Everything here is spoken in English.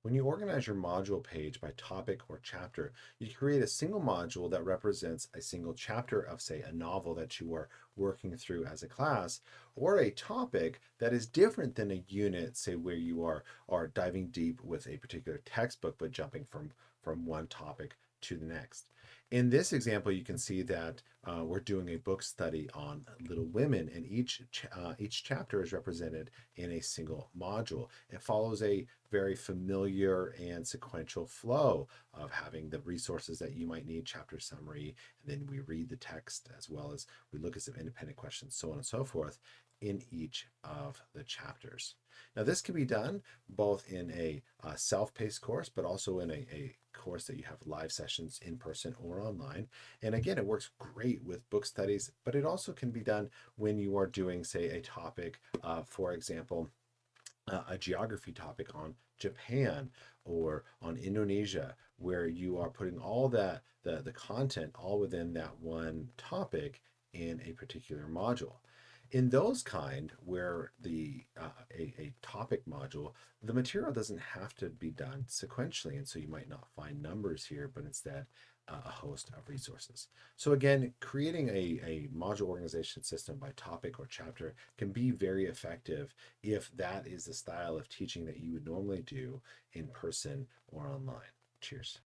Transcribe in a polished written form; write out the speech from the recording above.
When you organize your module page by topic or chapter, you create a single module that represents a single chapter of, say, a novel that you are working through as a class, or a topic that is different than a unit, say, where you are diving deep with a particular textbook, but jumping from one topic to the next. In this example, you can see that we're doing a book study on Little Women, and each chapter is represented in a single module. It follows a very familiar and sequential flow of having the resources that you might need, chapter summary, and then we read the text as well as we look at some independent questions, so on and so forth, in each of the chapters. Now, this can be done both in a self-paced course, but also in a course that you have live sessions in person or online. And again, it works great with book studies, but it also can be done when you are doing, say, a topic, for example, a geography topic on Japan or on Indonesia, where you are putting all the content all within that one topic in a particular module. In those kind where a topic module, the material doesn't have to be done sequentially, and so you might not find numbers here, but instead a host of resources. So again, creating a module organization system by topic or chapter can be very effective if that is the style of teaching that you would normally do in person or online. Cheers.